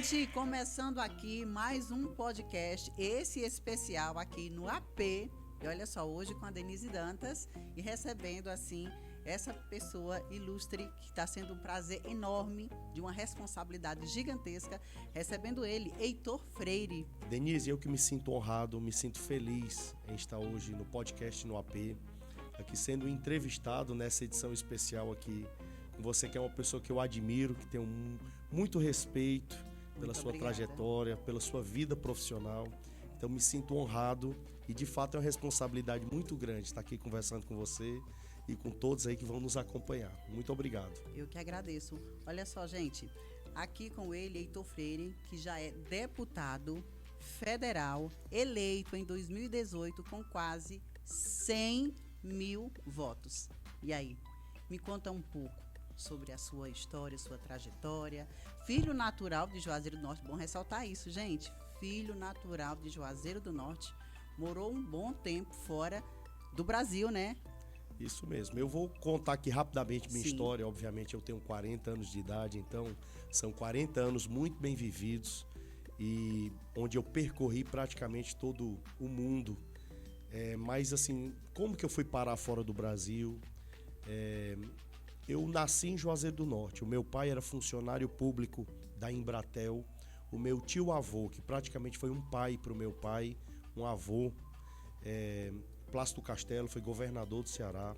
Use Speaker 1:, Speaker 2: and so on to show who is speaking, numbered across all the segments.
Speaker 1: gente, começando aqui mais um podcast, esse especial aqui no AP. E olha só, hoje com a Denise Dantas e recebendo assim essa pessoa ilustre que está sendo um prazer enorme, de uma responsabilidade gigantesca, recebendo ele, Heitor Freire.
Speaker 2: Denise, eu que me sinto honrado, me sinto feliz em estar hoje no podcast no AP, aqui sendo entrevistado nessa edição especial aqui com você, que é uma pessoa que eu admiro, que tenho muito respeito pela sua trajetória, pela sua vida profissional. Então me sinto honrado e de fato é uma responsabilidade muito grande estar aqui conversando com você e com todos aí que vão nos acompanhar. Muito obrigado.
Speaker 1: Eu que agradeço. Olha só, gente, aqui com ele, Heitor Freire, que já é deputado federal, eleito em 2018 com quase 100 mil votos. E aí, me conta um pouco sobre a sua história, sua trajetória. Filho natural de Juazeiro do Norte, bom ressaltar isso, gente. Filho natural de Juazeiro do Norte, morou um bom tempo fora do Brasil, né?
Speaker 2: Isso mesmo. Eu vou contar aqui rapidamente minha história. Obviamente eu tenho 40 anos de idade, então são 40 anos muito bem vividos e onde eu percorri praticamente todo o mundo. Mas assim, como que eu fui parar fora do Brasil? Eu nasci em Juazeiro do Norte. O meu pai era funcionário público da Embratel. O meu tio-avô, que praticamente foi um pai para o meu pai, um avô, Plácido Castelo, foi governador do Ceará.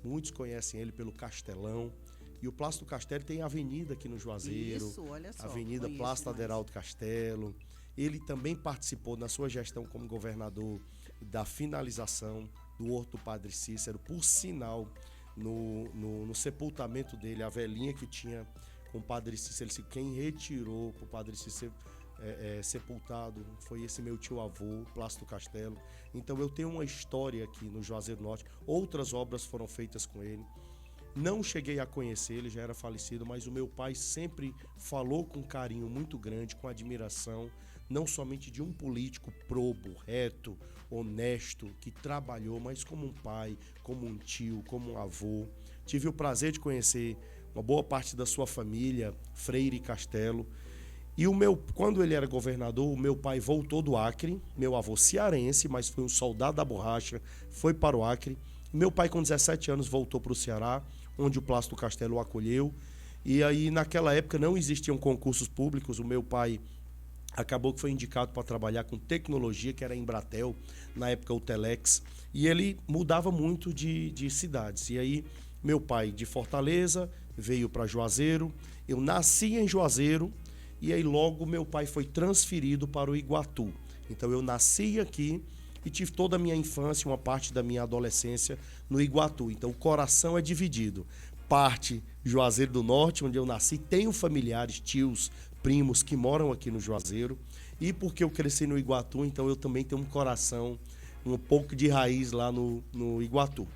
Speaker 2: Muitos conhecem ele pelo Castelão. E o Plácido Castelo tem avenida aqui no Juazeiro.
Speaker 1: Isso, olha só.
Speaker 2: Avenida Plácido Aderaldo Castelo. Ele também participou na sua gestão como governador da finalização do Horto do Padre Cícero. Por sinal, no sepultamento dele, a velhinha que tinha com o Padre Cícero, quem retirou para o Padre Cícero sepultado foi esse meu tio-avô, Plácido Castelo. Então eu tenho uma história aqui no Juazeiro do Norte. Outras obras foram feitas com ele. Não cheguei a conhecer, ele já era falecido, mas o meu pai sempre falou com carinho muito grande, com admiração, não somente de um político probo, reto, honesto, que trabalhou, mas como um pai, como um tio, como um avô. Tive o prazer de conhecer uma boa parte da sua família, Freire Castelo. E quando ele era governador, o meu pai voltou do Acre, meu avô cearense, mas foi um soldado da borracha, foi para o Acre. Meu pai, com 17 anos, voltou para o Ceará, onde o Plácido Castelo o acolheu. E aí, naquela época, não existiam concursos públicos. O meu pai acabou que foi indicado para trabalhar com tecnologia, que era a Embratel, na época o Telex. E ele mudava muito de cidades. E aí, meu pai, de Fortaleza, veio para Juazeiro. Eu nasci em Juazeiro. E aí logo meu pai foi transferido para o Iguatu. Então eu nasci aqui e tive toda a minha infância, uma parte da minha adolescência no Iguatu. Então o coração é dividido. Parte Juazeiro do Norte, onde eu nasci, tenho familiares, tios, primos que moram aqui no Juazeiro. E porque eu cresci no Iguatu, então eu também tenho um coração, um pouco de raiz lá no Iguatu.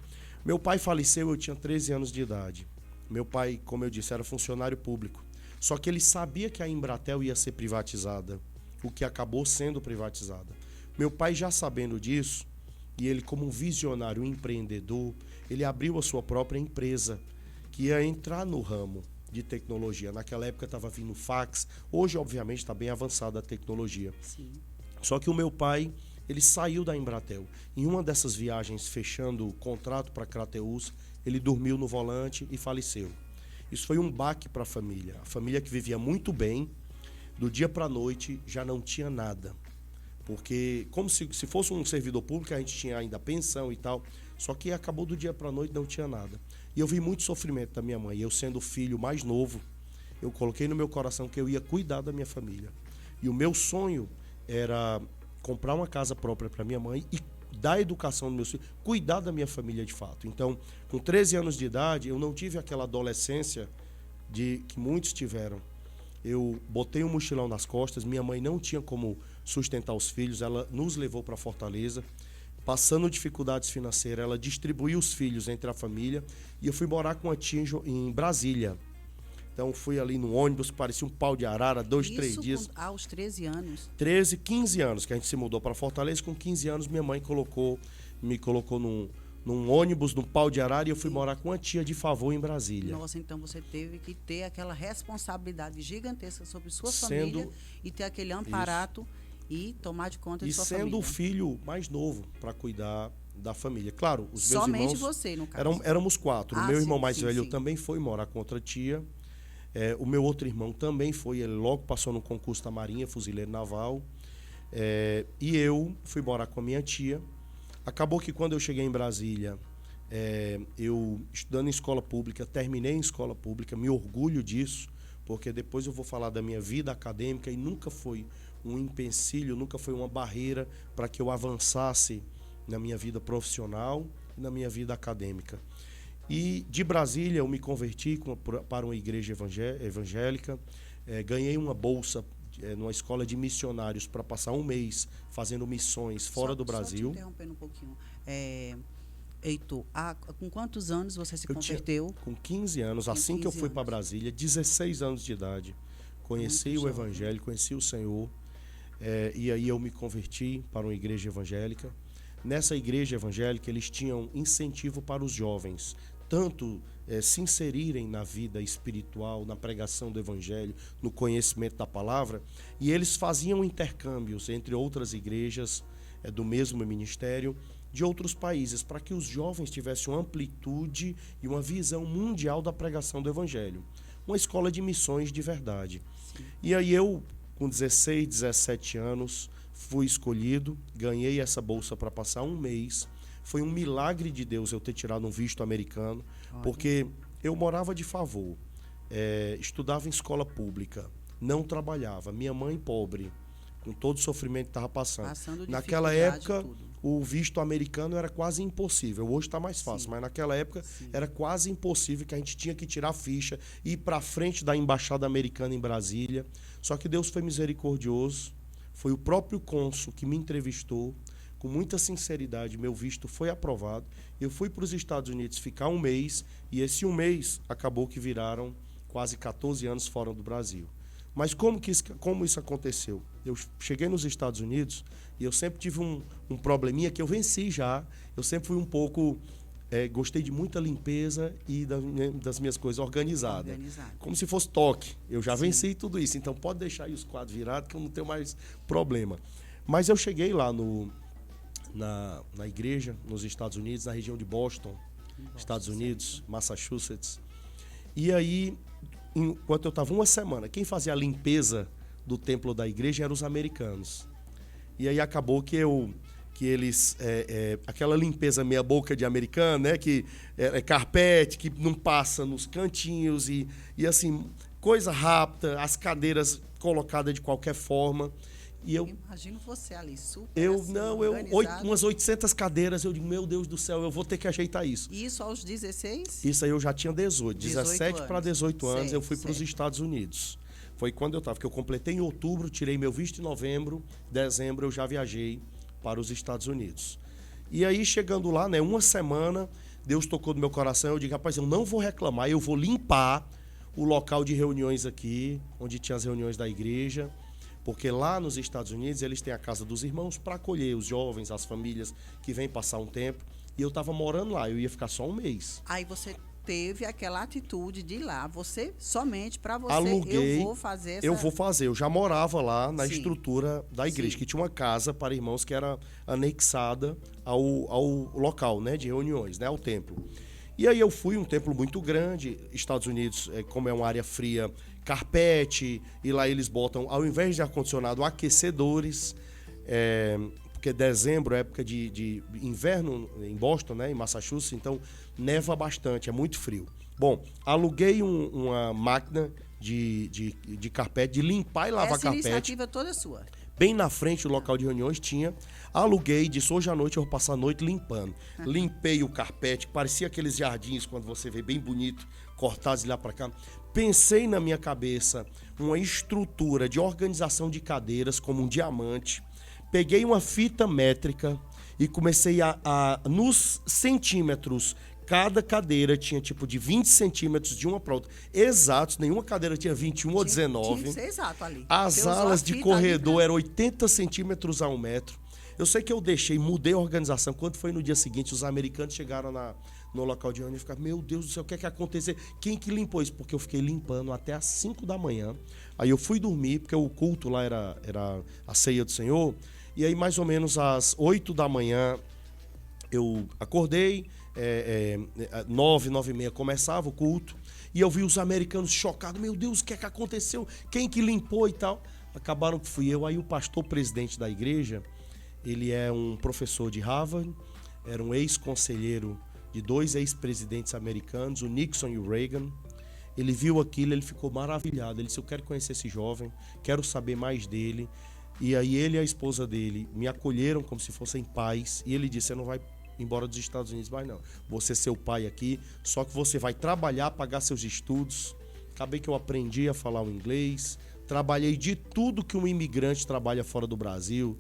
Speaker 2: Meu pai faleceu, eu tinha 13 anos de idade. Meu pai, como eu disse, era funcionário público. Só que ele sabia que a Embratel ia ser privatizada, o que acabou sendo privatizada. Meu pai, já sabendo disso, e ele como um visionário, um empreendedor, ele abriu a sua própria empresa, que ia entrar no ramo de tecnologia. Naquela época estava vindo fax, hoje obviamente está bem avançada a tecnologia.
Speaker 1: Sim.
Speaker 2: Só que o meu pai, ele saiu da Embratel. Em uma dessas viagens, fechando o contrato para Crateús, ele dormiu no volante e faleceu. Isso foi um baque para a família que vivia muito bem, do dia para a noite já não tinha nada. Porque como se fosse um servidor público, a gente tinha ainda pensão e tal, só que acabou do dia para a noite, não tinha nada. E eu vi muito sofrimento da minha mãe. Eu sendo o filho mais novo, eu coloquei no meu coração que eu ia cuidar da minha família. E o meu sonho era comprar uma casa própria para minha mãe e dar educação dos meus filhos, cuidar da minha família de fato. Então, com 13 anos de idade, eu não tive aquela adolescência que muitos tiveram. Eu botei um mochilão nas costas, minha mãe não tinha como sustentar os filhos, ela nos levou para Fortaleza, passando dificuldades financeiras, ela distribuiu os filhos entre a família e eu fui morar com a tia em Brasília. Então fui ali no ônibus, parecia um pau de arara, 3 dias.
Speaker 1: Aos 13 anos?
Speaker 2: 13, 15 anos, que a gente se mudou para Fortaleza. Com 15 anos, minha mãe me colocou num ônibus, num pau de arara, e eu fui morar com uma tia de favor em Brasília.
Speaker 1: Nossa, então você teve que ter aquela responsabilidade gigantesca sobre sua
Speaker 2: Sendo-
Speaker 1: família e ter aquele amparato e tomar de conta
Speaker 2: E
Speaker 1: de sua
Speaker 2: sendo
Speaker 1: família.
Speaker 2: o filho mais novo para cuidar da família. Claro, os meus
Speaker 1: Somente
Speaker 2: irmãos...
Speaker 1: você, no caso.
Speaker 2: Éramos 4. O
Speaker 1: Ah,
Speaker 2: meu
Speaker 1: sim,
Speaker 2: irmão mais
Speaker 1: sim,
Speaker 2: velho
Speaker 1: sim.
Speaker 2: também foi morar com outra tia. O meu outro irmão também foi. Ele logo passou no concurso da Marinha, fuzileiro naval. E eu fui morar com a minha tia. Acabou que quando eu cheguei em Brasília, eu estudando em escola pública, terminei em escola pública, me orgulho disso, porque depois eu vou falar da minha vida acadêmica e nunca foi um empecilho, nunca foi uma barreira para que eu avançasse na minha vida profissional e na minha vida acadêmica. E de Brasília eu me converti para uma igreja evangélica, ganhei uma bolsa numa escola de missionários para passar um mês fazendo missões fora do Brasil.
Speaker 1: Só te interrompendo um pouquinho. Heitor, com quantos anos você se
Speaker 2: Eu tinha-
Speaker 1: converteu?
Speaker 2: Com 15 anos, assim que eu
Speaker 1: 15
Speaker 2: fui para
Speaker 1: anos.
Speaker 2: Brasília, 16 anos de idade, conheci
Speaker 1: Muito
Speaker 2: o
Speaker 1: jovem.
Speaker 2: Evangelho, conheci o Senhor, e aí eu me converti para uma igreja evangélica. Nessa igreja evangélica, eles tinham incentivo para os jovens, tanto se inserirem na vida espiritual, na pregação do Evangelho, no conhecimento da palavra, e eles faziam intercâmbios entre outras igrejas do mesmo ministério, de outros países, para que os jovens tivessem uma amplitude e uma visão mundial da pregação do Evangelho. Uma escola de missões de verdade. E aí eu, com 16, 17 anos, fui escolhido, ganhei essa bolsa para passar um mês. Foi um milagre de Deus eu ter tirado um visto americano, porque eu morava de favor, estudava em escola pública, não trabalhava. Minha mãe pobre, com todo o sofrimento que estava passando. Naquela época, o visto americano era quase impossível. Hoje está mais fácil, mas naquela época era quase impossível, que a gente tinha que tirar a ficha, ir para frente da embaixada americana em Brasília. Só que Deus foi misericordioso, foi o próprio cônsul que me entrevistou, com muita sinceridade, meu visto foi aprovado. Eu fui para os Estados Unidos ficar um mês, e esse um mês acabou que viraram quase 14 anos fora do Brasil. Mas como isso aconteceu? Eu cheguei nos Estados Unidos e eu sempre tive um probleminha que eu venci já. Eu sempre fui um pouco... gostei de muita limpeza e das minhas coisas organizadas. Como se fosse toque. Eu já venci tudo isso. Então pode deixar aí os quadros virados que eu não tenho mais problema. Mas eu cheguei lá na igreja, nos Estados Unidos, na região de Boston, Estados Unidos, Massachusetts. E aí... Enquanto eu estava uma semana, quem fazia a limpeza do templo da igreja eram os americanos. E aí acabou que eles... aquela limpeza meia boca de americano, né? Que é carpete, que não passa nos cantinhos e assim, coisa rápida, as cadeiras colocadas de qualquer forma. E eu
Speaker 1: imagino você ali, super
Speaker 2: umas 800 cadeiras, eu digo, meu Deus do céu, eu vou ter que ajeitar isso.
Speaker 1: Isso aos 16?
Speaker 2: Isso aí eu já tinha 17 para 18 anos, eu fui para os
Speaker 1: certo.
Speaker 2: Estados Unidos. Foi quando eu estava, que eu completei em outubro, tirei meu visto em novembro, dezembro eu já viajei para os Estados Unidos. E aí, chegando lá, né, uma semana, Deus tocou no meu coração, eu digo, rapaz, eu não vou reclamar, eu vou limpar o local de reuniões aqui, onde tinha as reuniões da igreja, porque lá nos Estados Unidos eles têm a Casa dos Irmãos para acolher os jovens, as famílias que vêm passar um tempo. E eu estava morando lá, eu ia ficar só um mês.
Speaker 1: Aí você teve aquela atitude de ir lá, você, somente para você,
Speaker 2: Aluguei,
Speaker 1: eu vou fazer.
Speaker 2: Eu já morava lá na
Speaker 1: Sim.
Speaker 2: estrutura da igreja,
Speaker 1: Sim.
Speaker 2: que tinha uma casa para irmãos que era anexada ao local, né, de reuniões, né, ao templo. E aí eu fui, um templo muito grande, Estados Unidos, como é uma área fria, carpete, e lá eles botam, ao invés de ar-condicionado, aquecedores, porque dezembro é época de inverno em Boston, né, em Massachusetts, então neva bastante, é muito frio. Bom, aluguei uma máquina de carpete, de limpar e lavar carpete.
Speaker 1: Essa iniciativa toda é sua.
Speaker 2: Bem na frente do local de reuniões tinha. Aluguei, disse, hoje à noite eu vou passar a noite limpando. Limpei o carpete, parecia aqueles jardins, quando você vê bem bonito, cortados de lá para cá. Pensei na minha cabeça uma estrutura de organização de cadeiras como um diamante. Peguei uma fita métrica e comecei nos centímetros. Cada cadeira tinha tipo de 20 centímetros de uma para outra. Exatos, nenhuma cadeira tinha 21 ou 19.
Speaker 1: Tinha que ser exato ali.
Speaker 2: As alas de corredor eram 80 centímetros a 1 metro. Eu sei que eu mudei a organização. Quando foi no dia seguinte, os americanos chegaram no local de reunião e ficaram, meu Deus do céu, o que é que aconteceu? Quem que limpou isso? Porque eu fiquei limpando até às 5 da manhã. Aí eu fui dormir, porque o culto lá era a ceia do Senhor. E aí, mais ou menos às 8 da manhã, eu acordei, 9h30 começava o culto. E eu vi os americanos chocados. Meu Deus, o que é que aconteceu? Quem que limpou e tal? Acabaram que fui eu. Aí o pastor presidente da igreja, ele é um professor de Harvard, era um ex-conselheiro de 2 ex-presidentes americanos, o Nixon e o Reagan. Ele viu aquilo, ele ficou maravilhado. Ele disse, eu quero conhecer esse jovem, quero saber mais dele. E aí ele e a esposa dele me acolheram como se fossem pais. E ele disse, você não vai embora dos Estados Unidos mais não. Você é seu pai aqui, só que você vai trabalhar, pagar seus estudos. Acabei que eu aprendi a falar o inglês. Trabalhei de tudo que um imigrante trabalha fora do Brasil.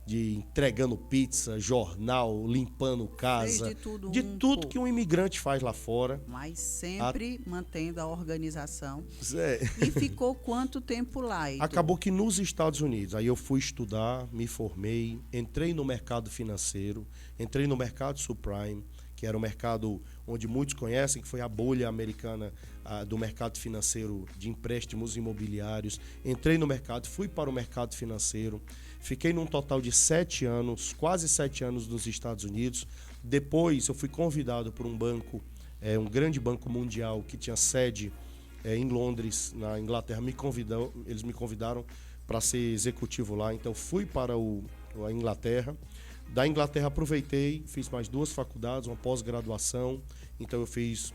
Speaker 2: De entregando pizza, jornal, limpando casa. De tudo que um imigrante faz lá fora.
Speaker 1: Mas sempre mantendo a organização.
Speaker 2: É.
Speaker 1: E ficou quanto tempo lá, Heitor?
Speaker 2: Acabou que nos Estados Unidos. Aí eu fui estudar, me formei, entrei no mercado financeiro, entrei no mercado subprime, que era o mercado onde muitos conhecem, que foi a bolha americana do mercado financeiro de empréstimos imobiliários. Entrei no mercado, fui para o mercado financeiro. Fiquei num total de 7 anos, quase 7 anos nos Estados Unidos. Depois eu fui convidado por um banco, um grande banco mundial que tinha sede em Londres, na Inglaterra. Eles me convidaram para ser executivo lá. Então fui para a Inglaterra. Da Inglaterra aproveitei, fiz mais 2 faculdades, uma pós-graduação. Então eu fiz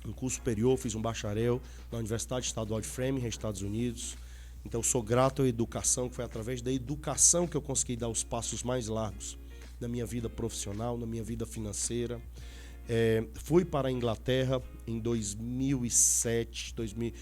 Speaker 2: um curso superior, fiz um bacharel na Universidade Estadual de Framingham, Estados Unidos. Então, sou grato à educação, que foi através da educação que eu consegui dar os passos mais largos na minha vida profissional, na minha vida financeira. Fui para a Inglaterra em 2007,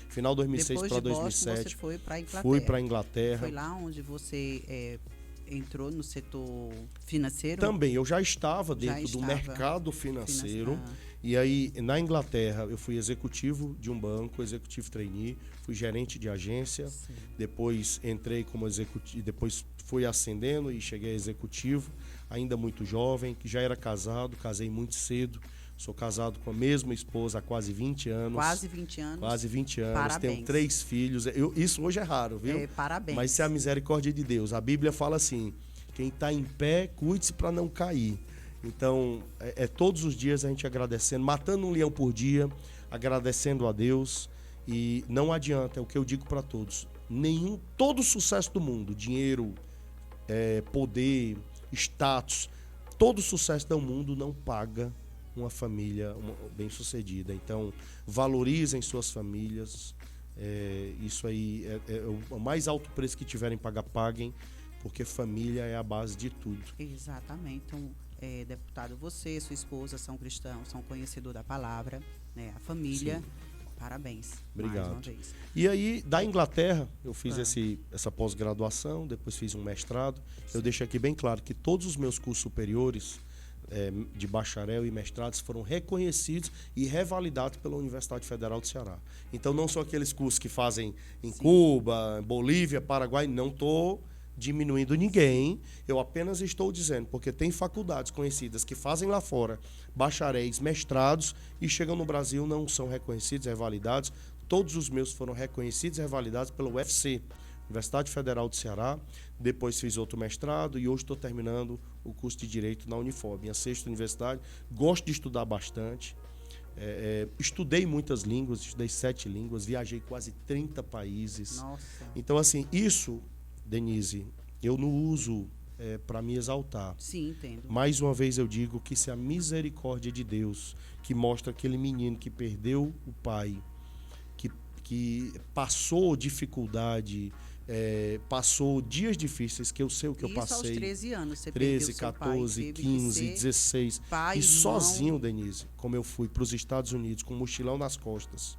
Speaker 2: final de 2006 para 2007.
Speaker 1: Você foi para a Inglaterra.
Speaker 2: Fui para a Inglaterra.
Speaker 1: Foi lá onde você entrou no setor financeiro?
Speaker 2: Também, eu já estava dentro do mercado financeiro. E aí, na Inglaterra, eu fui executivo de um banco, executivo trainee, fui gerente de agência, sim. Depois entrei como executivo, depois fui ascendendo e cheguei a executivo, ainda muito jovem, que já era casado, casei muito cedo, sou casado com a mesma esposa há quase 20 anos.
Speaker 1: Quase 20 anos?
Speaker 2: Quase 20 anos,
Speaker 1: parabéns.
Speaker 2: Tenho 3 filhos, isso hoje é raro, viu?
Speaker 1: Parabéns.
Speaker 2: Mas isso é a misericórdia de Deus, a Bíblia fala assim, quem está em pé, cuide-se para não cair. Então, todos os dias a gente agradecendo, matando um leão por dia, agradecendo a Deus. E não adianta, é o que eu digo para todos. Todo o sucesso do mundo, dinheiro, poder, status, todo o sucesso do mundo não paga uma família bem-sucedida. Então, valorizem suas famílias. Isso aí é o mais alto preço que tiverem que pagar, paguem, porque família é a base de tudo.
Speaker 1: Exatamente. Então, deputado, você, sua esposa são cristãos, são conhecedor da palavra, né? A família, sim. Parabéns.
Speaker 2: Obrigado.
Speaker 1: Mais uma vez.
Speaker 2: E aí, da Inglaterra, eu fiz essa pós-graduação, depois fiz um mestrado. Sim. Eu deixo aqui bem claro que todos os meus cursos superiores, de bacharel e mestrados, foram reconhecidos e revalidados pela Universidade Federal do Ceará. Então, não são aqueles cursos que fazem em sim. Cuba, Bolívia, Paraguai, não estou diminuindo ninguém, eu apenas estou dizendo, porque tem faculdades conhecidas que fazem lá fora bacharéis, mestrados e chegam no Brasil, não são reconhecidos, revalidados. Todos os meus foram reconhecidos e revalidados pela UFC, Universidade Federal do Ceará. Depois fiz outro mestrado e hoje estou terminando o curso de Direito na Unifor, minha 6ª universidade. Gosto de estudar bastante. Estudei muitas línguas, estudei 7 línguas, viajei quase 30 países.
Speaker 1: Nossa.
Speaker 2: Então, assim, isso, Denise, eu não uso para me exaltar.
Speaker 1: Sim, entendo.
Speaker 2: Mais uma vez eu digo que se a misericórdia de Deus, que mostra aquele menino que perdeu o pai, que passou dificuldade, passou dias difíceis, que eu sei o que eu passei.
Speaker 1: Isso aos 13 anos, você
Speaker 2: 13, 14, 15, 16.
Speaker 1: Pai,
Speaker 2: e sozinho, Denise, como eu fui para os Estados Unidos com um mochilão nas costas.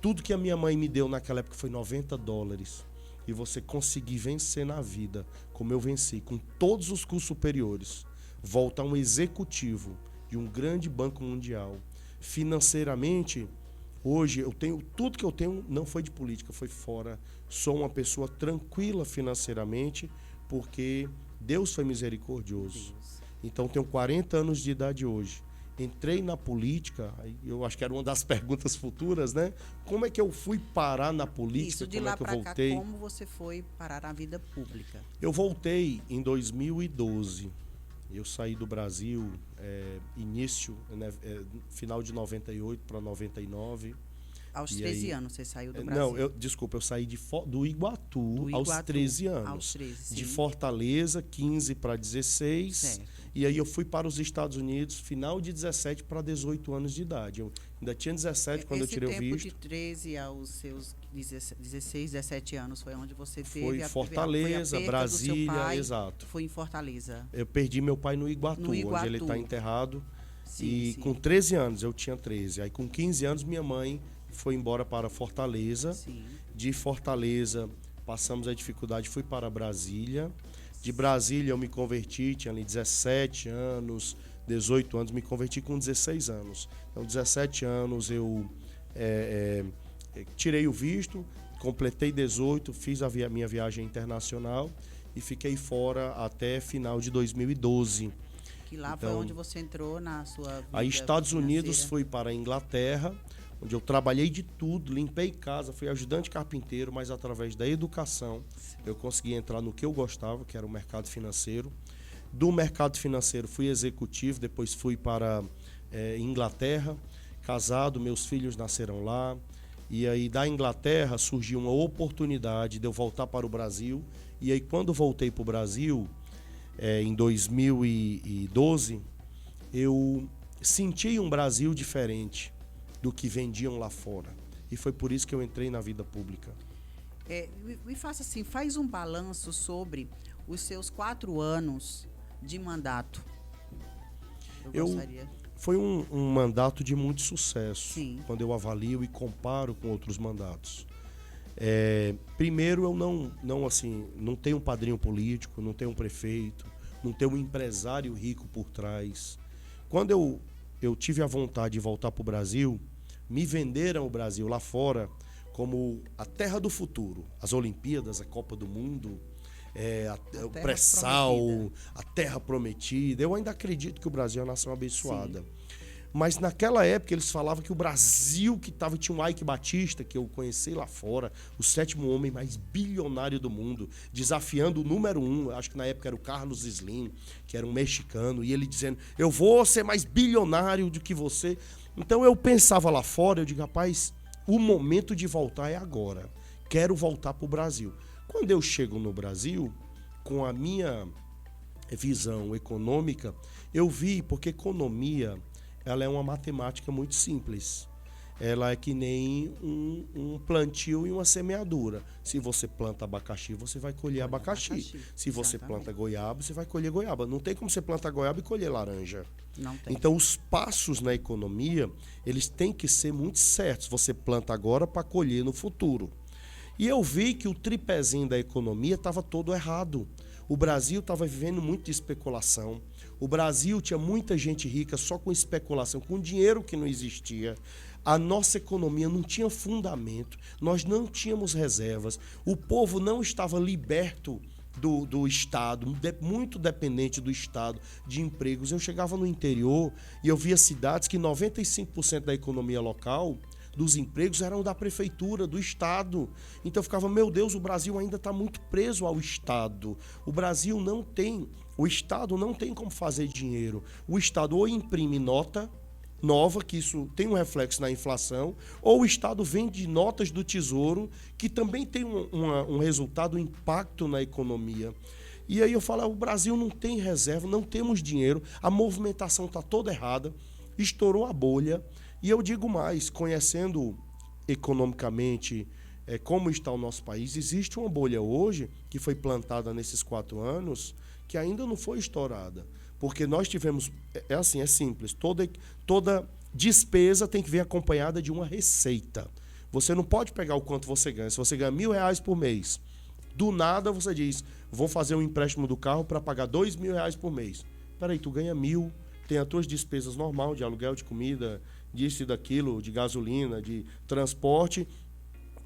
Speaker 2: Tudo que a minha mãe me deu naquela época foi $90. E você conseguir vencer na vida, como eu venci, com todos os cursos superiores, volta a um executivo de um grande banco mundial. Financeiramente, hoje, eu tenho tudo que eu tenho, não foi de política, foi fora. Sou uma pessoa tranquila financeiramente, porque Deus foi misericordioso.
Speaker 1: Deus.
Speaker 2: Então, tenho 40 anos de idade hoje. Entrei na política, eu acho que era uma das perguntas futuras, né? Como é que eu fui parar na política?
Speaker 1: Isso, de
Speaker 2: como
Speaker 1: lá
Speaker 2: é que eu
Speaker 1: para cá,
Speaker 2: voltei?
Speaker 1: como você foi parar na vida pública?
Speaker 2: Eu voltei em 2012. Eu saí do Brasil, final de 98 para 99.
Speaker 1: Aos
Speaker 2: E
Speaker 1: 13
Speaker 2: aí-
Speaker 1: anos você saiu do Brasil.
Speaker 2: Não, eu saí do Iguatu, aos 13 anos.
Speaker 1: Aos 13,
Speaker 2: De
Speaker 1: sim.
Speaker 2: Fortaleza, 15 para 16.
Speaker 1: Certo.
Speaker 2: E aí eu fui para os Estados Unidos, final de 17 para 18 anos de idade. Eu ainda tinha 17 quando eu tirei o visto.
Speaker 1: Esse tempo de 13 aos seus 16, 17 anos foi onde você teve
Speaker 2: Foi Fortaleza,
Speaker 1: foi a perda
Speaker 2: Brasília,
Speaker 1: do seu pai,
Speaker 2: exato.
Speaker 1: Foi em Fortaleza.
Speaker 2: Eu perdi meu pai no Iguatu,
Speaker 1: No
Speaker 2: onde
Speaker 1: Iguatu.
Speaker 2: ele está enterrado.
Speaker 1: Sim,
Speaker 2: E
Speaker 1: sim.
Speaker 2: com 13 anos, eu tinha 13. Aí com 15 anos, minha mãe foi embora para Fortaleza.
Speaker 1: Sim.
Speaker 2: De Fortaleza, passamos a dificuldade, fui para Brasília. De Brasília, eu me converti, tinha ali 17 anos, 18 anos, me converti com 16 anos. Então, 17 anos, eu tirei o visto, completei 18, fiz a minha viagem internacional e fiquei fora até final de 2012.
Speaker 1: Que lá foi
Speaker 2: Então,
Speaker 1: onde você entrou na sua vida
Speaker 2: Aí, Estados Unidos,
Speaker 1: financeira.
Speaker 2: fui para a Inglaterra, onde eu trabalhei de tudo, limpei casa, fui ajudante carpinteiro, mas através da educação eu consegui entrar no que eu gostava, que era o mercado financeiro. Do mercado financeiro fui executivo, depois fui para Inglaterra, casado, meus filhos nasceram lá. E aí da Inglaterra surgiu uma oportunidade de eu voltar para o Brasil. E aí quando voltei para o Brasil, em 2012, eu senti um Brasil diferente do que vendiam lá fora. E foi por isso que eu entrei na vida pública.
Speaker 1: Me faça assim, faz um balanço sobre os seus 4 anos de mandato. Eu gostaria.
Speaker 2: Foi um mandato de muito sucesso,
Speaker 1: Sim.
Speaker 2: quando eu avalio e comparo com outros mandatos. Primeiro, eu não tenho um padrinho político, não tenho um prefeito, não tenho um empresário rico por trás. Quando eu tive a vontade de voltar para o Brasil, me venderam o Brasil lá fora como a terra do futuro. As Olimpíadas, a Copa do Mundo, o pré-sal, a terra prometida. Eu ainda acredito que o Brasil é uma nação abençoada. Sim. Mas naquela época eles falavam que o Brasil tinha um Ike Batista, que eu conheci lá fora, o 7º homem mais bilionário do mundo, desafiando o número 1, acho que na época era o Carlos Slim, que era um mexicano, e ele dizendo, eu vou ser mais bilionário do que você. Então eu pensava lá fora, eu digo, rapaz, o momento de voltar é agora. Quero voltar para o Brasil. Quando eu chego no Brasil, com a minha visão econômica, eu vi, porque economia, ela é uma matemática muito simples. Ela é que nem um plantio e uma semeadura. Se você planta abacaxi, você vai colher abacaxi. Se você planta goiaba, você vai colher goiaba. Não tem como você plantar goiaba e colher laranja.
Speaker 1: Não tem.
Speaker 2: Então, os passos na economia, eles têm que ser muito certos. Você planta agora para colher no futuro. E eu vi que o tripézinho da economia estava todo errado. O Brasil estava vivendo muito de especulação. O Brasil tinha muita gente rica só com especulação, com dinheiro que não existia. A nossa economia não tinha fundamento, nós não tínhamos reservas. O povo não estava liberto do Estado, muito dependente do Estado, de empregos. Eu chegava no interior e eu via cidades que 95% da economia local, dos empregos, eram da prefeitura, do Estado. Então eu ficava, meu Deus, o Brasil ainda está muito preso ao Estado. O Brasil não tem, o Estado não tem como fazer dinheiro. O Estado ou imprime nota nova, que isso tem um reflexo na inflação, ou o Estado vende notas do Tesouro, que também tem um resultado, um impacto na economia. E aí eu falo, o Brasil não tem reserva, não temos dinheiro, a movimentação está toda errada, estourou a bolha. E eu digo mais, conhecendo economicamente como está o nosso país, existe uma bolha hoje, que foi plantada nesses 4 anos, que ainda não foi estourada. Porque nós tivemos, é simples, toda despesa tem que vir acompanhada de uma receita. Você não pode pegar o quanto você ganha. Se você ganha R$1.000 por mês, do nada você diz, vou fazer um empréstimo do carro para pagar R$2.000 por mês. Peraí, tu ganha 1.000, tem as tuas despesas normais, de aluguel, de comida, disso e daquilo, de gasolina, de transporte.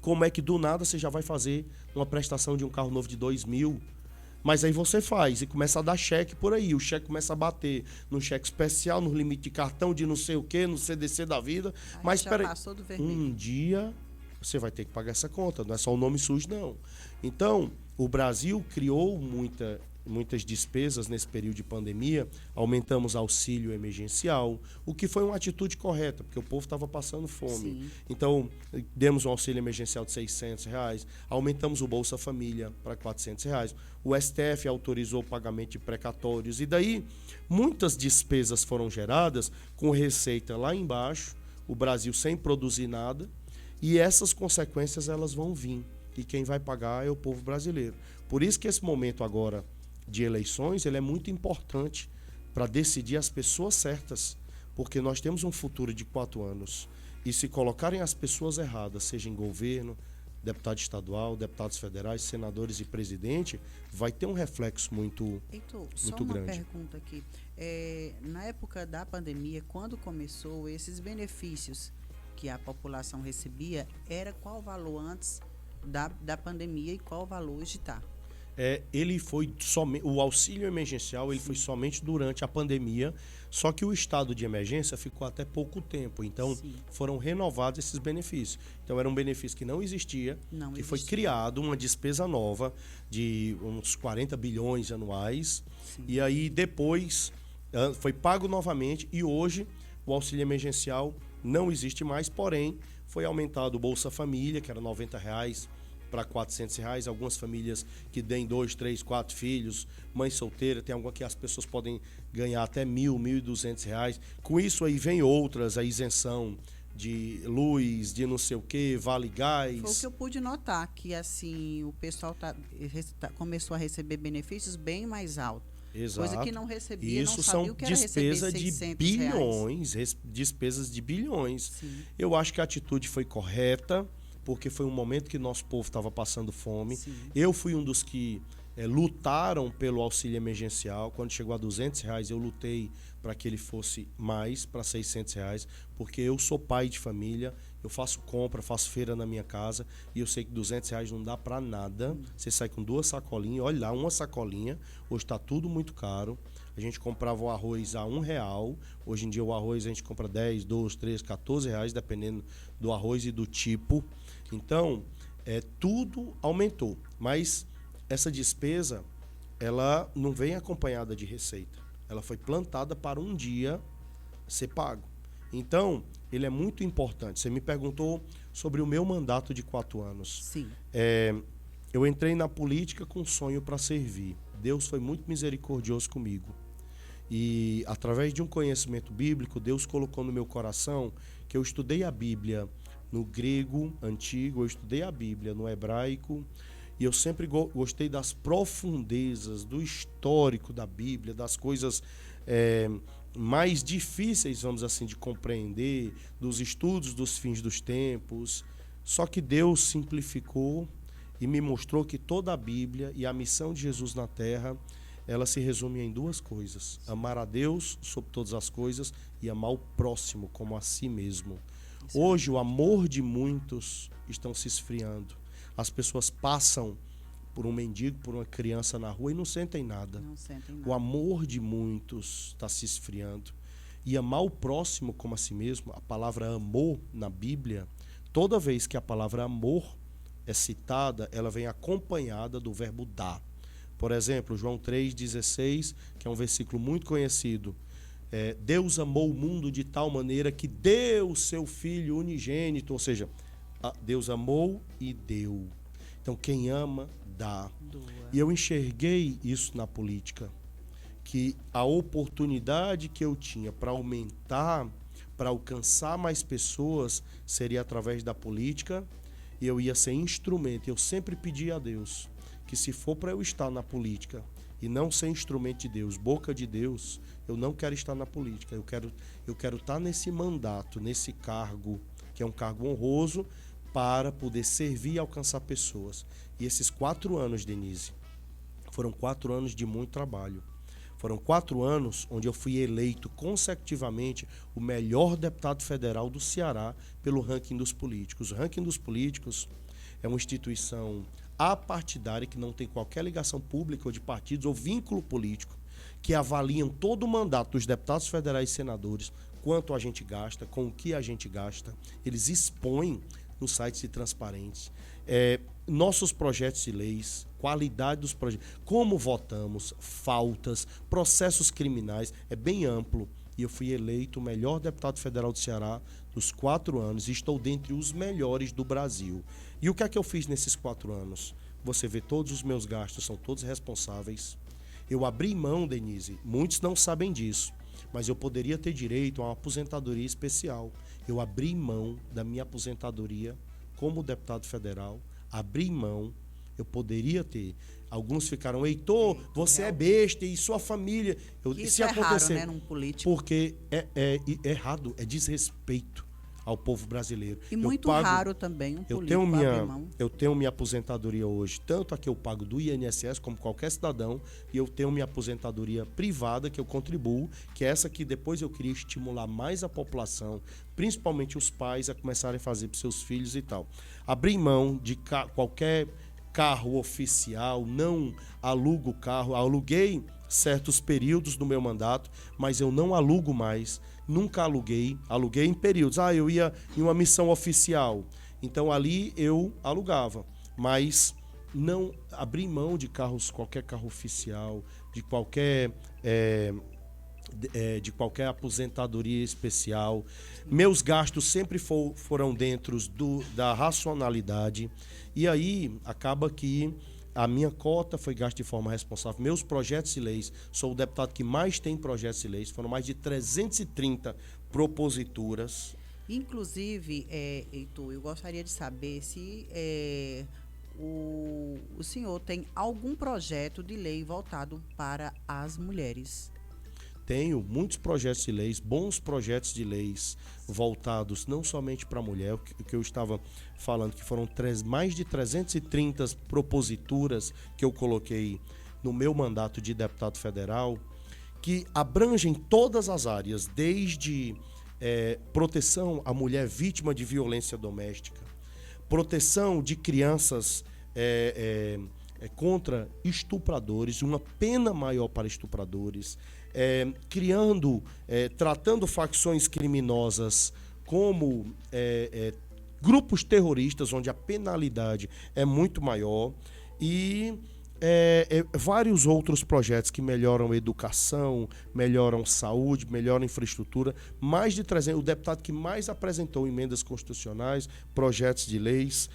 Speaker 2: Como é que do nada você já vai fazer uma prestação de um carro novo de 2.000? Mas aí você faz e começa a dar cheque por aí. O cheque começa a bater no cheque especial, no limite de cartão de não sei o quê, no CDC da vida. Mas
Speaker 1: já
Speaker 2: peraí,
Speaker 1: passou do vermelho.
Speaker 2: um dia você vai ter que pagar essa conta. Não é só o nome sujo, não. Então, o Brasil criou muitas despesas nesse período de pandemia. Aumentamos auxílio emergencial, o que foi uma atitude correta, porque o povo estava passando fome.
Speaker 1: Sim.
Speaker 2: Então, demos um auxílio emergencial de R$ 600, aumentamos o Bolsa Família para R$ 400. O STF autorizou o pagamento de precatórios. E daí, muitas despesas foram geradas com receita lá embaixo, o Brasil sem produzir nada, e essas consequências elas vão vir. E quem vai pagar é o povo brasileiro. Por isso que esse momento agora de eleições ele é muito importante para decidir as pessoas certas, porque nós temos um futuro de 4 anos. E se colocarem as pessoas erradas, seja em governo, deputado estadual, deputados federais, senadores e presidente, vai ter um reflexo muito,
Speaker 1: Heitor, só
Speaker 2: muito
Speaker 1: uma
Speaker 2: grande.
Speaker 1: pergunta aqui. Na época da pandemia, quando começou esses benefícios que a população recebia, era qual o valor antes da pandemia e qual o valor hoje está?
Speaker 2: Ele foi somente o auxílio emergencial, ele foi somente durante a pandemia, só que o estado de emergência ficou até pouco tempo, então
Speaker 1: Sim.
Speaker 2: foram renovados esses benefícios. Então era um benefício que não existia, que foi criado uma despesa nova de uns 40 bilhões anuais.
Speaker 1: Sim.
Speaker 2: E aí depois foi pago novamente e hoje o auxílio emergencial não existe mais, porém foi aumentado o Bolsa Família, que era R$ 90 para R$ 400. Algumas famílias que deem 2, 3, 4 filhos, mãe solteira, tem alguma que as pessoas podem ganhar até R$ 1.200. Com isso aí vem outras, a isenção de luz, de não sei o que, vale gás.
Speaker 1: Foi o que eu pude notar, que assim, o pessoal começou a receber benefícios bem mais altos.
Speaker 2: Exato.
Speaker 1: Coisa que não recebia,
Speaker 2: Isso
Speaker 1: não sabia o que era receber
Speaker 2: são despesas de bilhões, despesas de bilhões.
Speaker 1: Sim.
Speaker 2: Eu acho que a atitude foi correta, porque foi um momento que nosso povo estava passando fome.
Speaker 1: Sim.
Speaker 2: Eu fui um dos que lutaram pelo auxílio emergencial. Quando chegou a R$ 200, eu lutei para que ele fosse mais, para R$ 600, porque eu sou pai de família, eu faço compra, faço feira na minha casa, e eu sei que R$ 200 não dá para nada. Você sai com 2 sacolinhas, olha lá, uma sacolinha. Hoje está tudo muito caro. A gente comprava o arroz a R$ 1. Hoje em dia o arroz a gente compra 10, 12, 13, R$ 14, dependendo do arroz e do tipo. Então, tudo aumentou. Mas essa despesa, ela não vem acompanhada de receita. Ela foi plantada para um dia ser pago. Então, ele é muito importante. Você me perguntou sobre o meu mandato de 4 anos.
Speaker 1: Sim.
Speaker 2: Eu entrei na política com um sonho para servir. Deus foi muito misericordioso comigo. E, através de um conhecimento bíblico, Deus colocou no meu coração que eu estudei a Bíblia no grego antigo, eu estudei a Bíblia no hebraico, e eu sempre gostei das profundezas, do histórico da Bíblia, das coisas mais difíceis, vamos assim, de compreender, dos estudos dos fins dos tempos. Só que Deus simplificou e me mostrou que toda a Bíblia e a missão de Jesus na Terra, ela se resume em 2 coisas: amar a Deus sobre todas as coisas e amar o próximo como a si mesmo. Hoje o amor de muitos estão se esfriando. As pessoas passam por um mendigo, por uma criança na rua e não sentem nada.
Speaker 1: Não sentem nada.
Speaker 2: O amor de muitos está se esfriando. E amar o próximo como a si mesmo, a palavra amor na Bíblia, toda vez que a palavra amor é citada, ela vem acompanhada do verbo dar. Por exemplo, João 3,16, que é um versículo muito conhecido. Deus amou o mundo de tal maneira que deu o seu Filho unigênito, ou seja, Deus amou e deu. Então, quem ama, dá.
Speaker 1: Doa.
Speaker 2: E eu enxerguei isso na política, que a oportunidade que eu tinha para aumentar, para alcançar mais pessoas, seria através da política, e eu ia ser instrumento. Eu sempre pedi a Deus que, se for para eu estar na política e não ser instrumento de Deus, boca de Deus, eu não quero estar na política. Eu quero estar nesse mandato, nesse cargo, que é um cargo honroso, para poder servir e alcançar pessoas. E esses 4 anos, Denise, foram 4 anos de muito trabalho. Foram 4 anos onde eu fui eleito consecutivamente o melhor deputado federal do Ceará pelo ranking dos políticos. O ranking dos políticos é uma instituição apartidária que não tem qualquer ligação pública ou de partidos ou vínculo político, que avaliam todo o mandato dos deputados federais e senadores, quanto a gente gasta, com o que a gente gasta. Eles expõem nos sites de transparentes nossos projetos de leis, qualidade dos projetos, como votamos, faltas, processos criminais, é bem amplo. E eu fui eleito o melhor deputado federal do Ceará dos 4 anos e estou dentre os melhores do Brasil. E o que é que eu fiz nesses 4 anos? Você vê, todos os meus gastos são todos responsáveis. Eu abri mão, Denise, muitos não sabem disso, mas eu poderia ter direito a uma aposentadoria especial. Eu abri mão da minha aposentadoria como deputado federal, abri mão, eu poderia ter. Alguns ficaram, Heitor, você é besta e sua família.
Speaker 1: Isso é raro, né, num político.
Speaker 2: Porque é errado, é desrespeito ao povo brasileiro.
Speaker 1: E muito raro também um político abrir mão.
Speaker 2: Eu tenho minha aposentadoria hoje, tanto a que eu pago do INSS, como qualquer cidadão, e eu tenho minha aposentadoria privada, que eu contribuo, que é essa que depois eu queria estimular mais a população, principalmente os pais, a começarem a fazer para seus filhos e tal. Abrir mão de qualquer carro oficial, não alugo carro, aluguei certos períodos do meu mandato, mas eu não alugo mais, nunca aluguei em períodos. Eu ia em uma missão oficial, então ali eu alugava, mas não abri mão de carros, qualquer carro oficial, de qualquer aposentadoria especial. Meus gastos sempre foram dentro da racionalidade. E aí acaba que a minha cota foi gasta de forma responsável. Meus projetos de leis, sou o deputado que mais tem projetos de leis, foram mais de 330 proposituras.
Speaker 1: Inclusive, Heitor, eu gostaria de saber se o senhor tem algum projeto de lei voltado para as mulheres.
Speaker 2: Tenho muitos projetos de leis, bons projetos de leis voltados não somente para a mulher, o que eu estava falando, que foram mais de 330 proposituras que eu coloquei no meu mandato de deputado federal, que abrangem todas as áreas, desde proteção à mulher vítima de violência doméstica, proteção de crianças contra estupradores, uma pena maior para estupradores, tratando facções criminosas como grupos terroristas, onde a penalidade é muito maior, e vários outros projetos que melhoram a educação, melhoram saúde, melhoram infraestrutura. Mais de 300, o deputado que mais apresentou emendas constitucionais, projetos de leis.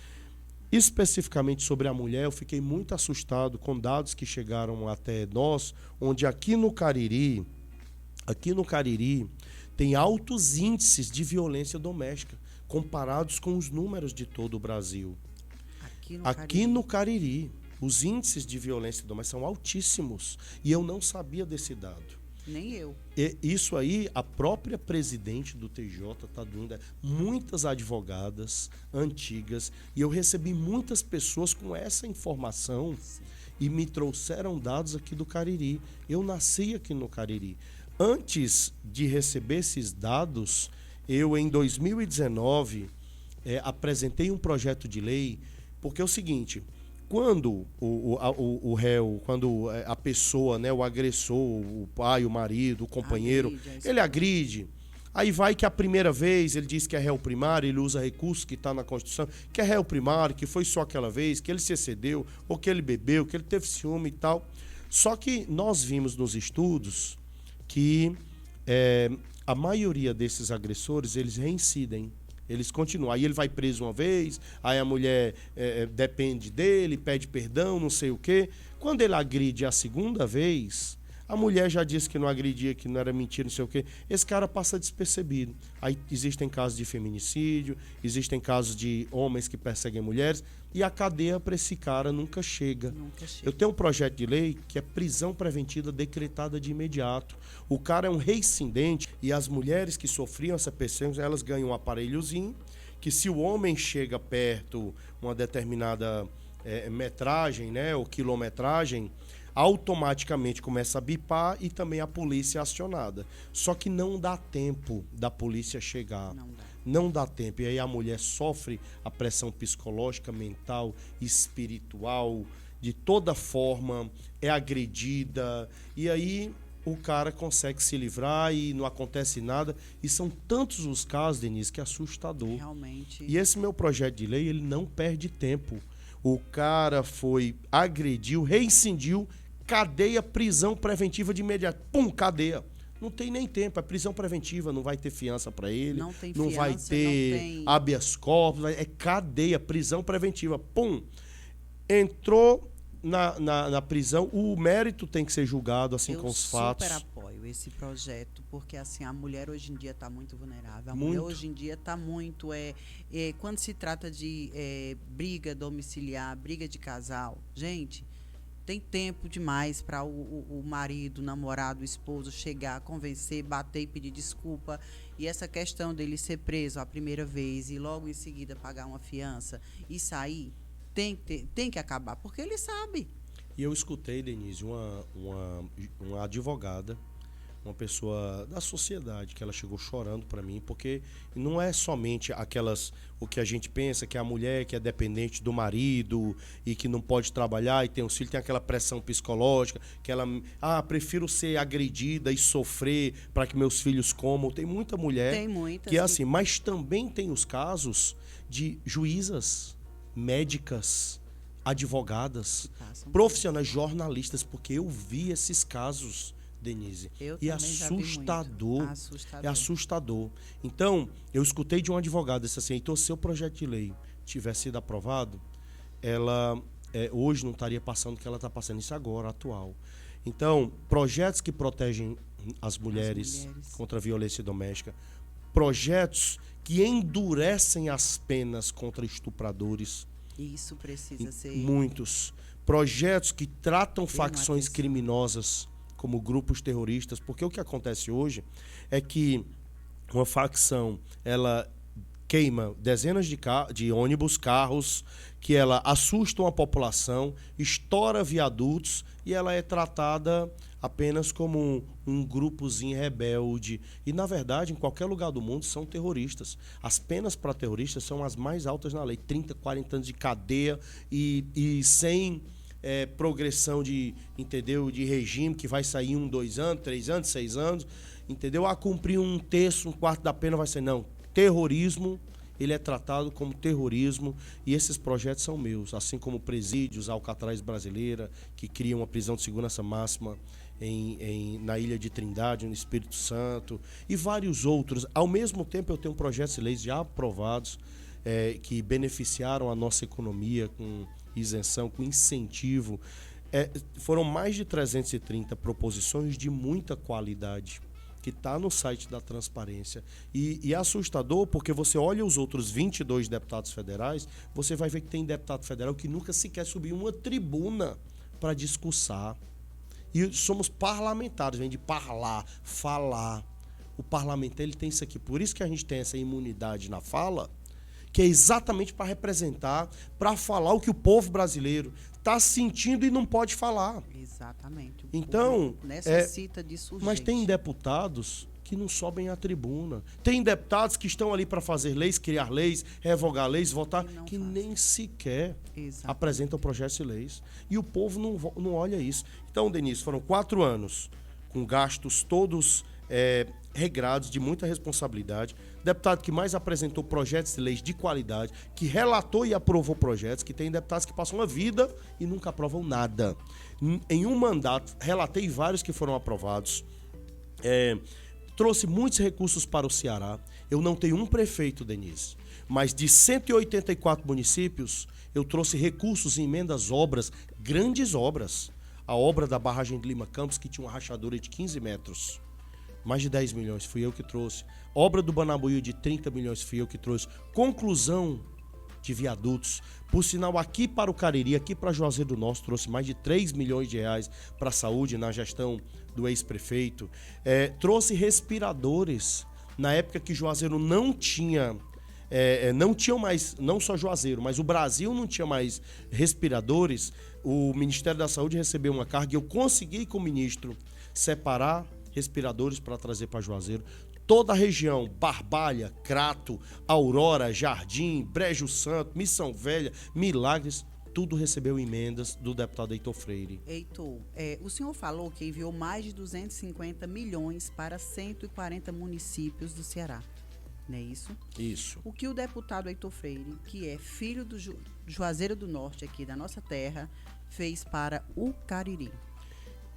Speaker 2: Especificamente sobre a mulher, eu fiquei muito assustado com dados que chegaram até nós, onde aqui no Cariri tem altos índices de violência doméstica, comparados com os números de todo o Brasil. Aqui no Cariri, os índices de violência doméstica são altíssimos, e eu não sabia desse dado.
Speaker 1: Nem eu.
Speaker 2: Isso aí, a própria presidente do TJ está dando, muitas advogadas antigas, e eu recebi muitas pessoas com essa informação. Sim. E me trouxeram dados aqui do Cariri. Eu nasci aqui no Cariri. Antes de receber esses dados, eu em 2019 apresentei um projeto de lei, porque é o seguinte: quando o réu, quando a pessoa, né, o agressor, o pai, o marido, o companheiro, ele agride, aí vai que a primeira vez ele diz que é réu primário, ele usa recurso que está na Constituição, que é réu primário, que foi só aquela vez, que ele se excedeu, ou que ele bebeu, que ele teve ciúme e tal. Só que nós vimos nos estudos que a maioria desses agressores, eles reincidem. Eles continuam. Aí ele vai preso uma vez, aí a mulher depende dele, pede perdão, não sei o quê. Quando ele agride a segunda vez, a mulher já disse que não agredia, que não era mentira, não sei o quê. Esse cara passa despercebido. Aí existem casos de feminicídio, existem casos de homens que perseguem mulheres, e a cadeia para esse cara nunca chega. Eu tenho um projeto de lei que é prisão preventiva decretada de imediato. O cara é um reincidente, e as mulheres que sofriam essa perseguição, elas ganham um aparelhozinho, que se o homem chega perto uma determinada metragem, né, ou quilometragem, automaticamente começa a bipar e também a polícia é acionada. Só que não dá tempo da polícia chegar. não dá tempo. E aí a mulher sofre a pressão psicológica, mental, espiritual, de toda forma, é agredida. E aí o cara consegue se livrar e não acontece nada. E são tantos os casos, Denise, que é assustador.
Speaker 1: Realmente.
Speaker 2: E esse meu projeto de lei, ele não perde tempo. O cara agrediu, reincidiu, cadeia, prisão preventiva de imediato. Pum, cadeia. Não tem nem tempo, é prisão preventiva, não vai ter fiança para ele, não vai ter habeas corpus, é cadeia, prisão preventiva. Pum, entrou na prisão, o mérito tem que ser julgado assim com os fatos.
Speaker 1: Eu super apoio esse projeto, porque assim, a mulher hoje em dia está muito vulnerável, mulher hoje em dia está muito, quando se trata de briga domiciliar, briga de casal, gente, tem tempo demais para o marido, o namorado, o esposo chegar, convencer, bater e pedir desculpa. E essa questão dele ser preso a primeira vez e logo em seguida pagar uma fiança e sair, tem que acabar, porque ele sabe.
Speaker 2: E eu escutei, Denise, uma advogada, uma pessoa da sociedade, que ela chegou chorando para mim, porque não é somente o que a gente pensa, que é a mulher que é dependente do marido e que não pode trabalhar e tem um filho, tem aquela pressão psicológica, que ela, prefiro ser agredida e sofrer para que meus filhos comam. Tem muita mulher que é assim, mas também tem os casos de juízas, médicas, advogadas, profissionais, jornalistas, porque eu vi esses casos, Denise, e assustador. É assustador. Então, eu escutei de um advogado, disse assim, então, se o projeto de lei tivesse sido aprovado, ela hoje não estaria passando o que ela está passando, isso agora, atual. Então, projetos que protegem as mulheres contra a violência doméstica, projetos que endurecem as penas contra estupradores.
Speaker 1: Isso precisa ser...
Speaker 2: Muitos. Projetos que tratam facções criminosas como grupos terroristas, porque o que acontece hoje é que uma facção, ela queima dezenas de ônibus, carros, que ela assusta uma população, estoura viadutos e ela é tratada apenas como um grupozinho rebelde. E, na verdade, em qualquer lugar do mundo são terroristas. As penas para terroristas são as mais altas na lei, 30, 40 anos de cadeia e sem... progressão de regime, que vai sair 1, 2 anos, 3 anos, 6 anos, entendeu? A cumprir 1/3, 1/4 da pena vai ser, não. Terrorismo, ele é tratado como terrorismo e esses projetos são meus, assim como presídios, Alcatraz brasileira, que cria uma prisão de segurança máxima na Ilha de Trindade, no Espírito Santo, e vários outros. Ao mesmo tempo, eu tenho projetos de leis já aprovados, que beneficiaram a nossa economia com isenção, com incentivo. Foram mais de 330 proposições de muita qualidade, que está no site da Transparência. E é assustador, porque você olha os outros 22 deputados federais, você vai ver que tem deputado federal que nunca sequer subiu uma tribuna para discursar. E somos parlamentares, vem de falar. O parlamentar, ele tem isso aqui. Por isso que a gente tem essa imunidade na fala, que é exatamente para representar, para falar o que o povo brasileiro está sentindo e não pode falar.
Speaker 1: Exatamente.
Speaker 2: Então,
Speaker 1: necessita disso urgente.
Speaker 2: Mas tem deputados que não sobem à tribuna. Tem deputados que estão ali para fazer leis, criar leis, revogar leis, votar, que nem sequer apresentam projetos de leis. E o povo não olha isso. Então, Denise, foram 4 anos com gastos todos regrados, de muita responsabilidade. Deputado que mais apresentou projetos de leis de qualidade, que relatou e aprovou projetos, que tem deputados que passam a vida e nunca aprovam nada. Em um mandato, relatei vários que foram aprovados. Trouxe muitos recursos para o Ceará. Eu não tenho um prefeito, Denise, mas de 184 municípios, eu trouxe recursos em emendas, obras, grandes obras. A obra da barragem de Lima Campos, que tinha uma rachadura de 15 metros. Mais de 10 milhões, fui eu que trouxe. Obra do Banabuí de 30 milhões, fui eu que trouxe. Conclusão de viadutos. Por sinal, aqui para o Cariri, aqui para Juazeiro do Norte, trouxe mais de 3 milhões de reais para a saúde na gestão do ex-prefeito. Trouxe respiradores. Na época que Juazeiro não tinha mais, não só Juazeiro, mas o Brasil não tinha mais respiradores, o Ministério da Saúde recebeu uma carga e eu consegui com o ministro separar respiradores para trazer para Juazeiro. toda a região, Barbalha, Crato, Aurora, Jardim, Brejo Santo, Missão Velha, Milagres, tudo recebeu emendas do deputado Heitor Freire.
Speaker 1: Heitor, o senhor falou que enviou mais de 250 milhões para 140 municípios do Ceará, não é isso?
Speaker 2: Isso.
Speaker 1: O que o deputado Heitor Freire, que é filho do Juazeiro do Norte, aqui da nossa terra, fez para o Cariri?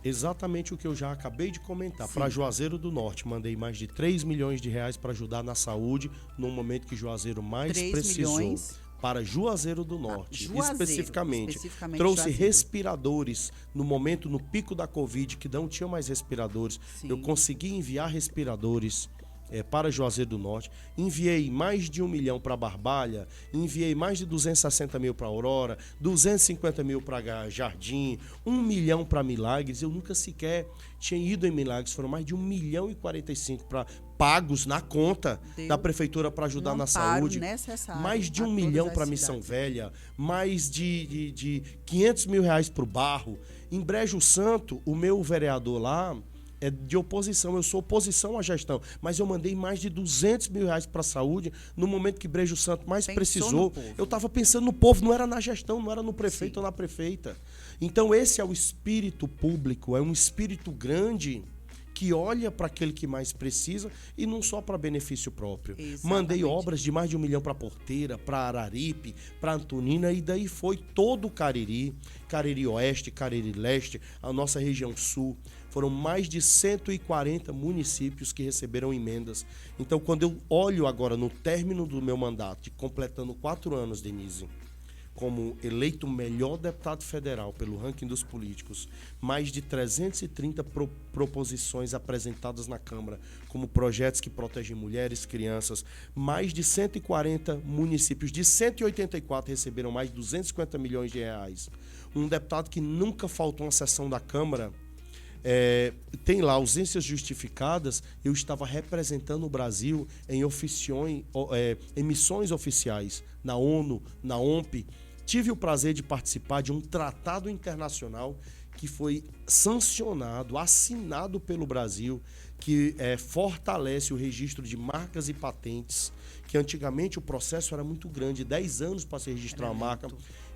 Speaker 2: Exatamente o que eu já acabei de comentar.
Speaker 1: Sim.
Speaker 2: Para Juazeiro do Norte, mandei mais de 3 milhões de reais para ajudar na saúde, no momento que Juazeiro mais
Speaker 1: 3
Speaker 2: precisou.
Speaker 1: milhões?
Speaker 2: Para Juazeiro do Norte,
Speaker 1: Juazeiro,
Speaker 2: especificamente. Trouxe
Speaker 1: Juazeiro.
Speaker 2: respiradores no momento, no pico da Covid, que não tinha mais respiradores.
Speaker 1: Sim.
Speaker 2: Eu consegui enviar respiradores para Juazeiro do Norte. Enviei mais de 1 milhão para Barbalha, enviei mais de 260 mil para Aurora, 250 mil para Jardim, 1 milhão para Milagres. Eu nunca sequer tinha ido em Milagres, foram mais de 1 milhão e 45 para pagos na conta da prefeitura para ajudar na saúde. Mais de 1 milhão para Missão Velha, mais de 500 mil reais para o Barro. Em Brejo Santo, o meu vereador lá é de oposição, eu sou oposição à gestão, mas eu mandei mais de 200 mil reais para a saúde no momento que Brejo Santo mais precisou. Eu estava pensando no povo, não era na gestão, não era no prefeito ou na prefeita. Então esse é o espírito público, é um espírito grande que olha para aquele que mais precisa e não só para benefício próprio.
Speaker 1: Exatamente.
Speaker 2: Mandei obras de mais de 1 milhão para Porteira, para Araripe, para Antonina, e daí foi todo o Cariri, Cariri Oeste, Cariri Leste, a nossa região sul. Foram mais de 140 municípios que receberam emendas. Então, quando eu olho agora no término do meu mandato, completando 4 anos, Denise, como eleito melhor deputado federal pelo ranking dos políticos, mais de 330 proposições apresentadas na Câmara, como projetos que protegem mulheres, crianças, mais de 140 municípios, de 184 receberam mais de 250 milhões de reais. Um deputado que nunca faltou uma sessão da Câmara, tem lá ausências justificadas. Eu estava representando o Brasil em emissões oficiais na ONU, na OMP. Tive o prazer de participar de um tratado internacional que foi sancionado, assinado pelo Brasil, que fortalece o registro de marcas e patentes, que antigamente o processo era muito grande, 10 anos para se registrar uma marca.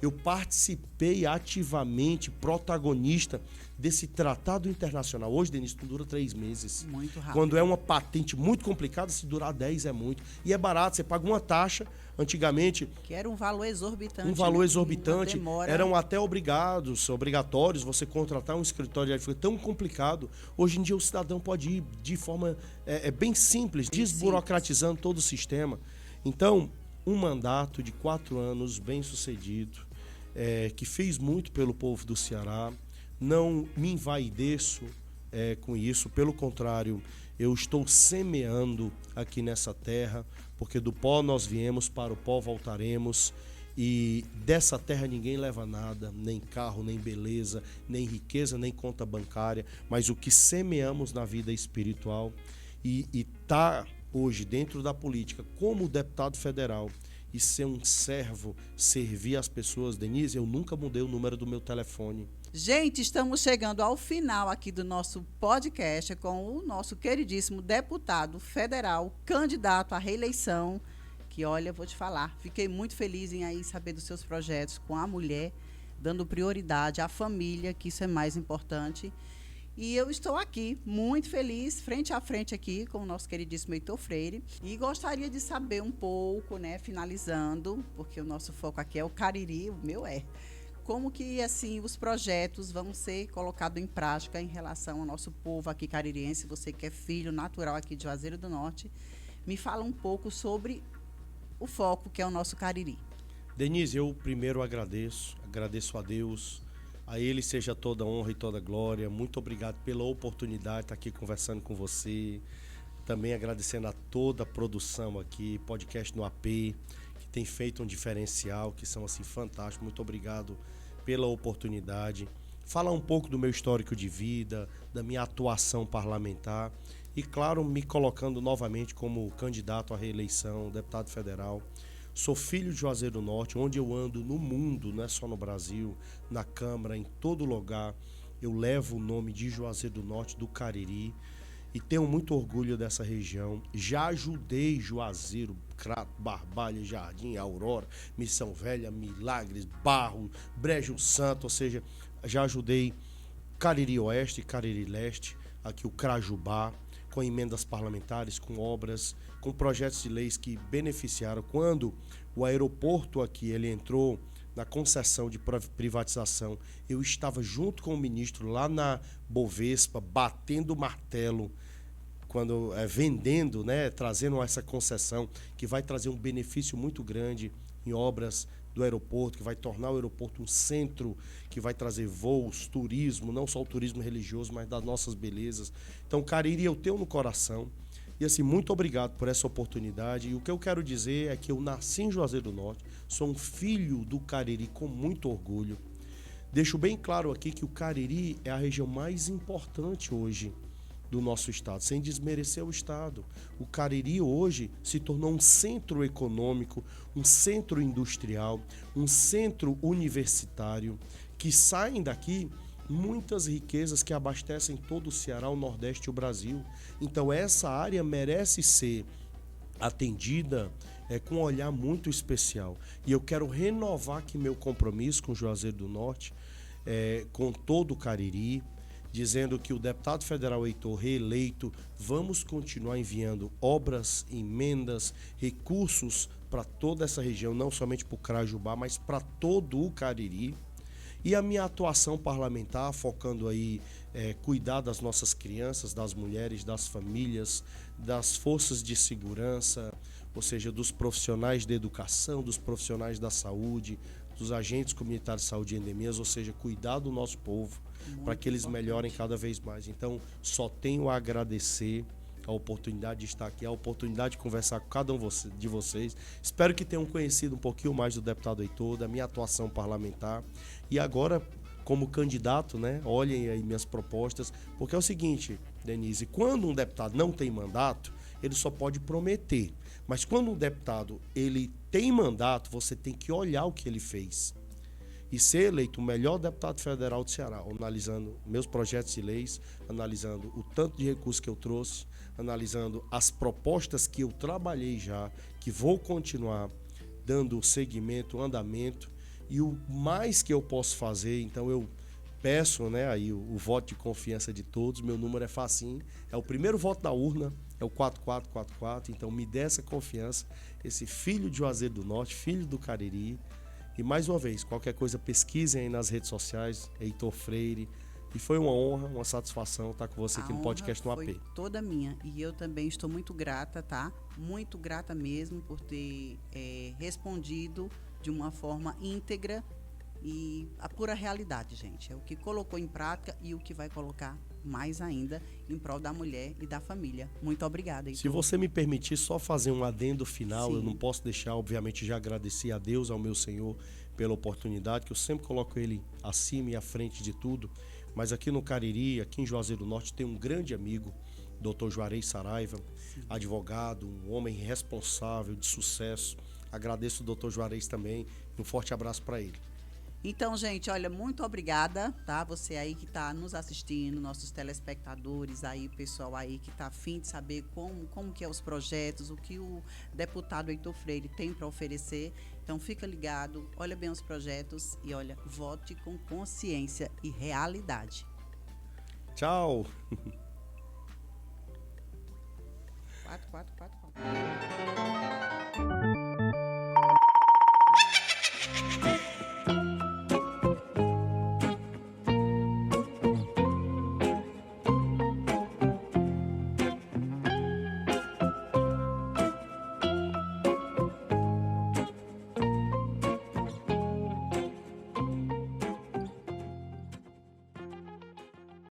Speaker 2: Eu participei ativamente, protagonista desse tratado internacional. Hoje, Denise, não dura 3 meses.
Speaker 1: Muito rápido.
Speaker 2: Quando é uma patente muito complicada, se durar 10 é muito. E é barato, você paga uma taxa. Antigamente...
Speaker 1: Que era um valor exorbitante.
Speaker 2: Um valor exorbitante.
Speaker 1: Demora...
Speaker 2: Eram até obrigatórios você contratar um escritório de advocacia. Tão complicado. Hoje em dia o cidadão pode ir de forma bem simples, desburocratizando todo o sistema. Então, um mandato de 4 anos bem sucedido, que fez muito pelo povo do Ceará. Não me envaideço com isso, pelo contrário, eu estou semeando aqui nessa terra, porque do pó nós viemos, para o pó voltaremos, e dessa terra ninguém leva nada, nem carro, nem beleza, nem riqueza, nem conta bancária, mas o que semeamos na vida espiritual, e tá hoje dentro da política como deputado federal, e ser um servo, servir as pessoas. Denise, eu nunca mudei o número do meu telefone.
Speaker 1: Gente, estamos chegando ao final aqui do nosso podcast com o nosso queridíssimo deputado federal, candidato à reeleição, que, olha, vou te falar, fiquei muito feliz em aí saber dos seus projetos com a mulher, dando prioridade à família, que isso é mais importante. E eu estou aqui, muito feliz, frente a frente aqui com o nosso queridíssimo Heitor Freire. E gostaria de saber um pouco, né, finalizando, porque o nosso foco aqui é o Cariri, o meu como que, assim, os projetos vão ser colocados em prática em relação ao nosso povo aqui caririense, você que é filho natural aqui de Juazeiro do Norte. Me fala um pouco sobre o foco que é o nosso Cariri.
Speaker 2: Denise, eu primeiro agradeço a Deus, a Ele seja toda honra e toda glória. Muito obrigado pela oportunidade de estar aqui conversando com você. Também agradecendo a toda a produção aqui, podcast no AP, que tem feito um diferencial, que são assim fantásticos. Muito obrigado pela oportunidade. Falar um pouco do meu histórico de vida, da minha atuação parlamentar e, claro, me colocando novamente como candidato à reeleição, deputado federal. Sou filho de Juazeiro do Norte, onde eu ando no mundo, não é só no Brasil, na Câmara, em todo lugar. Eu levo o nome de Juazeiro do Norte, do Cariri. e tenho muito orgulho dessa região. Já ajudei Juazeiro, Crato, Barbalha, Jardim, Aurora, Missão Velha, Milagres, Barro, Brejo Santo, ou seja, já ajudei Cariri Oeste e Cariri Leste, aqui o Crajubá, com emendas parlamentares, com obras, com projetos de leis que beneficiaram. Quando o aeroporto aqui ele entrou na concessão de privatização, eu estava junto com o ministro lá na Bovespa, batendo o martelo, quando vendendo, né, trazendo essa concessão que vai trazer um benefício muito grande em obras do aeroporto, que vai tornar o aeroporto um centro, que vai trazer voos, turismo, não só o turismo religioso, mas das nossas belezas. Então, Cariri, eu tenho no coração. E assim, muito obrigado por essa oportunidade. E o que eu quero dizer é que eu nasci em Juazeiro do Norte, sou um filho do Cariri com muito orgulho. Deixo bem claro aqui que o Cariri é a região mais importante hoje do nosso estado, sem desmerecer o estado. O Cariri hoje se tornou um centro econômico, um centro industrial, um centro universitário, que saem daqui muitas riquezas que abastecem todo o Ceará, o Nordeste e o Brasil. Então essa área merece ser atendida com um olhar muito especial. E eu quero renovar aqui meu compromisso com Juazeiro do Norte, com todo o Cariri, dizendo que o deputado federal Heitor, reeleito, vamos continuar enviando obras, emendas, recursos para toda essa região, não somente para o Crajubá, mas para todo o Cariri. E a minha atuação parlamentar, focando aí, cuidar das nossas crianças, das mulheres, das famílias, das forças de segurança, ou seja, dos profissionais da educação, dos profissionais da saúde, dos agentes comunitários de saúde e endemias, ou seja, cuidar do nosso povo, para que eles melhorem cada vez mais. Então, só tenho a agradecer a oportunidade de estar aqui, a oportunidade de conversar com cada um de vocês. Espero que tenham conhecido um pouquinho mais do deputado Heitor, da minha atuação parlamentar. E agora, como candidato, né, olhem aí minhas propostas, porque é o seguinte, Denise, quando um deputado não tem mandato, ele só pode prometer. Mas quando um deputado ele tem mandato, você tem que olhar o que ele fez. E ser eleito o melhor deputado federal do Ceará, analisando meus projetos de leis, analisando o tanto de recursos que eu trouxe, analisando as propostas que eu trabalhei já, que vou continuar dando seguimento, andamento, e o mais que eu posso fazer. Então eu peço, né, aí o voto de confiança de todos. Meu número é facinho, é o primeiro voto da urna, é o 4444, então me dê essa confiança, esse filho de Juazeiro do Norte, filho do Cariri. E mais uma vez, qualquer coisa, pesquisem aí nas redes sociais, Heitor Freire. E foi uma honra, uma satisfação estar com você aqui no podcast no AP.
Speaker 1: Foi toda minha. E eu também estou muito grata, tá? Muito grata mesmo por ter respondido de uma forma íntegra e a pura realidade, gente. É o que colocou em prática e o que vai colocar mais ainda em prol da mulher e da família. Muito obrigada, Heitor.
Speaker 2: Se você me permitir só fazer um adendo final,
Speaker 1: Sim.
Speaker 2: Eu não posso deixar, obviamente, já agradecer a Deus, ao meu Senhor, pela oportunidade, que eu sempre coloco Ele acima e à frente de tudo. Mas aqui no Cariri, aqui em Juazeiro do Norte, tem um grande amigo, Dr. Juarez Saraiva, advogado, um homem responsável, de sucesso. Agradeço o Dr. Juarez também e um forte abraço para ele.
Speaker 1: Então, gente, olha, muito obrigada, tá? Você aí que está nos assistindo, nossos telespectadores aí, o pessoal aí que está afim de saber como que é os projetos, o que o deputado Heitor Freire tem para oferecer. Então, fica ligado, olha bem os projetos e, olha, vote com consciência e realidade.
Speaker 2: Tchau!
Speaker 1: 4.